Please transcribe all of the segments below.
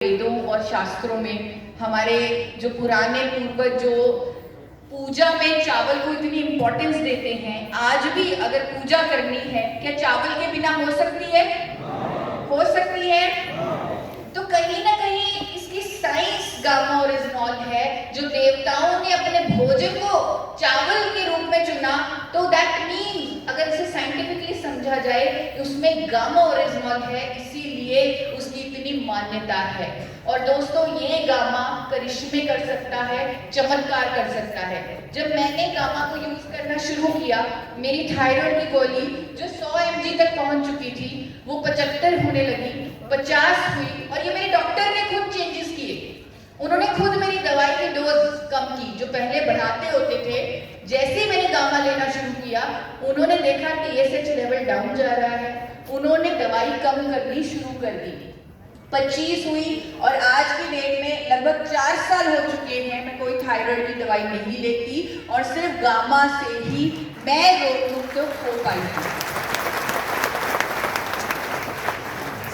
वेदों और शास्त्रों में हमारे जो पुराने पूर्वज जो पूजा में चावल को इतनी इंपॉर्टेंस देते हैं, आज भी अगर पूजा करनी है क्या चावल के बिना हो सकती है? हो सकती है। तो कहीं ना कहीं इसकी साइंस गामा ओरिजिनॉल है। जो देवताओं ने अपने भोजन को चावल के रूप में चुना, तो दैट मीन्स अगर इसे साइंटिफिकली समझा जाए उसमें गामा ओरिजिनॉल है, इसीलिए उसकी इतनी मान्यता है। और दोस्तों, ये गामा करिश्मे कर सकता है, चमत्कार कर सकता है। जब मैंने गामा को यूज करना शुरू किया, मेरी थायराइड की गोली जो 100 mg तक पहुंच चुकी थी, वो 75 होने लगी, 50 हुई। और ये मेरे डॉक्टर ने खुद चेंजेस किए। उन्होंने खुद मेरी दवाई की डोज कम की, जो पहले बढ़ाते होते थे। जैसे ही मैंने गामा लेना शुरू किया, उन्होंने देखा TSH लेवल डाउन जा रहा है, उन्होंने दवाई कम करनी शुरू कर दी। 25 हुई और आज की डेट में लगभग 4 साल हो चुके हैं मैं कोई थायराइड की दवाई नहीं लेती, और सिर्फ गामा से ही मैं रोग मुक्त हो पाई हूँ।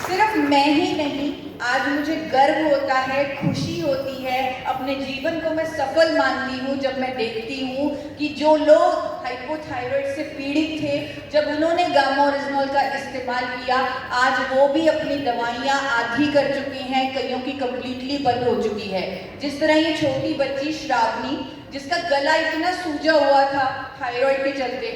सिर्फ मैं ही नहीं, आज मुझे गर्व होता है, खुशी होती है, अपने जीवन को मैं सफल मानती हूँ जब मैं देखती हूँ कि जो लोग हाइपोथायराइड से पीड़ित थे, जब उन्होंने गामा ओरिजिनॉल का इस्तेमाल किया, आज वो भी अपनी दवाइयाँ आधी कर चुकी हैं, कईयों की कंप्लीटली बंद हो चुकी है। जिस तरह ये छोटी बच्ची श्रावणी, जिसका गला इतना सूजा हुआ था थायराइड के चलते,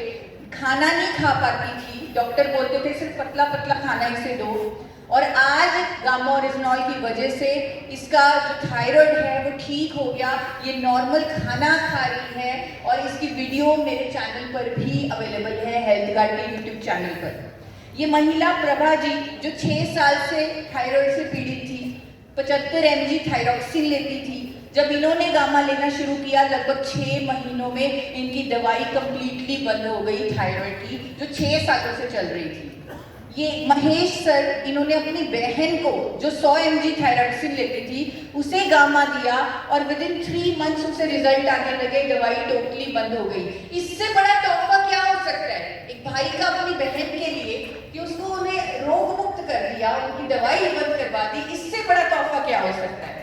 खाना नहीं खा पाती थी, डॉक्टर बोलते थे सिर्फ पतला पतला खाना इसे दो, और आज गामा ओरिजिनॉल की वजह से इसका जो थायराइड है वो ठीक हो गया, ये नॉर्मल खाना खा रही है। और इसकी वीडियो मेरे चैनल पर भी अवेलेबल है, हेल्थ गार्ड के यूट्यूब चैनल पर। ये महिला प्रभा जी जो 6 साल से थायराइड से पीड़ित थी, 75 mg थायरॉक्सिन लेती थी, जब इन्होंने गामा लेना शुरू किया, लगभग 6 महीनों में इनकी दवाई कंप्लीटली बंद हो गई थायराइड की, जो 6 सालों से चल रही थी। ये महेश सर, इन्होंने अपनी बहन को जो 100 mg थायरॉक्सिन लेती थी उसे गामा दिया, और विद इन 3 मंथ्स उसे रिजल्ट आने लगे, दवाई टोटली बंद हो गई। इससे बड़ा तोहफा क्या हो सकता है एक भाई का अपनी बहन के लिए, कि उसको उन्हें रोग मुक्त कर दिया, उनकी दवाई बंद करवा दी। इससे बड़ा तोहफा क्या हो सकता है?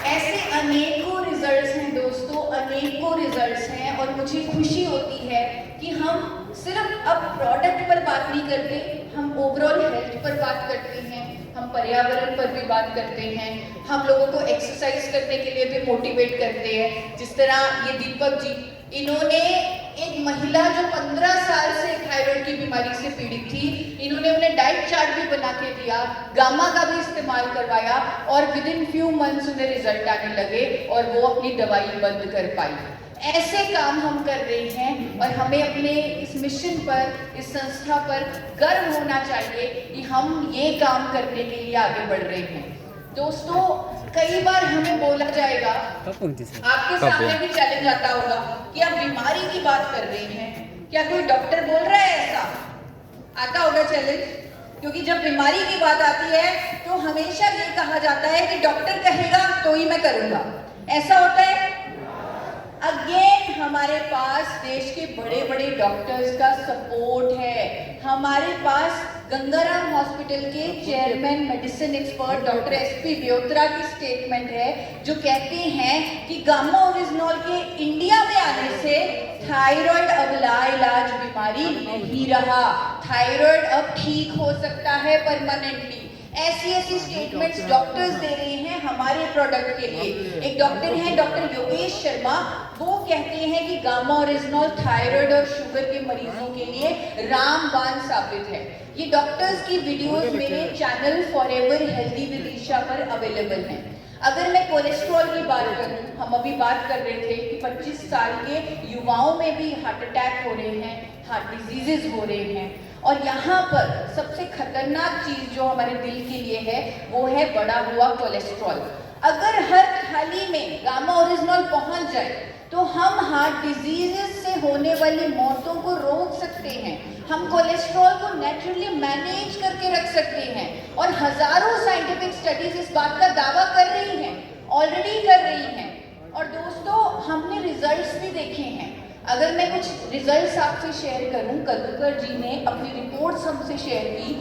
ऐसे अनेकों रिजल्ट्स हैं दोस्तों, अनेकों रिजल्ट्स हैं। और मुझे खुशी होती है कि हम सिर्फ अब प्रोडक्ट पर बात नहीं करते, हम ओवरऑल हेल्थ पर बात करते हैं, हम पर्यावरण पर भी बात करते हैं, हम लोगों को एक्सरसाइज करने के लिए भी मोटिवेट करते हैं। जिस तरह ये दीपक जी, इन्होंने एक महिला जो 15 साल से थायराइड की बीमारी से पीड़ित थी, इन्होंने उन्हें डाइट चार्ट भी बना के दिया, गामा का भी इस्तेमाल करवाया, और विद इन फ्यू मंथ्स उन्हें रिजल्ट आने लगे और वो अपनी दवाई बंद कर पाई। ऐसे काम हम कर रहे हैं, और हमें अपने इस मिशन पर, इस संस्था पर गर्व होना चाहिए कि हम ये काम करने के लिए आगे बढ़ रहे हैं। दोस्तों, कई बार हमें बोला जाएगा, आपके सामने भी चैलेंज आता होगा कि आप बीमारी की बात कर रहे हैं, क्या कोई डॉक्टर बोल रहा है? ऐसा आता होगा चैलेंज, क्योंकि जब बीमारी की बात आती है तो हमेशा ये कहा जाता है कि डॉक्टर कहेगा तो ही मैं करूंगा। ऐसा होता है? अगेन हमारे पास देश के बड़े बड़े डॉक्टर्स का सपोर्ट है। हमारे पास गंगाराम हॉस्पिटल के chairman medicine expert doctor SP ब्योत्रा की स्टेटमेंट है, जो कहते हैं कि गामा ओरिजिनॉल के इंडिया में आने से थायराइड अब लाइलाज बीमारी नहीं रहा, थायराइड अब ठीक हो सकता है परमानेंटली। ऐसी स्टेटमेंट्स डॉक्टर्स दे रहे हैं हमारे प्रोडक्ट के लिए। एक डॉक्टर हैं डॉक्टर योगेश शर्मा, वो कहते हैं कि गामा ओरिजिनॉल थायराइड और शुगर के मरीजों के लिए रामबाण साबित है। ये डॉक्टर्स की वीडियोस मेरे channel forever healthy with Isha पर अवेलेबल हैं। अगर मैं कोलेस्ट्रॉल की बात करूं, हम अभी बात कर रहे थे कि 25 साल के युवाओं में भी हार्ट अटैक हो रहे हैं, हार्ट डिजीजेस हो रहे हैं, और यहाँ पर सबसे खतरनाक चीज जो हमारे दिल के लिए है वो है बढ़ा हुआ कोलेस्ट्रॉल। अगर हर थाली में गामा ओरिजिनॉल पहुंच जाए तो हम हार्ट डिजीजेस से होने वाली मौतों को रोक सकते हैं, हम कोलेस्ट्रॉल को नेचुरली मैनेज करके रख सकते हैं। और हजारों साइंटिफिक स्टडीज इस बात का दावा कर रही हैं, ऑलरेडी कर रही हैं। और दोस्तों, हमने रिजल्ट्स भी देखे हैं। अगर मैं कुछ रिजल्ट्स आपसे शेयर करूं, कद्दूकर जी ने अपनी रिपोर्ट्स हमसे शेयर की,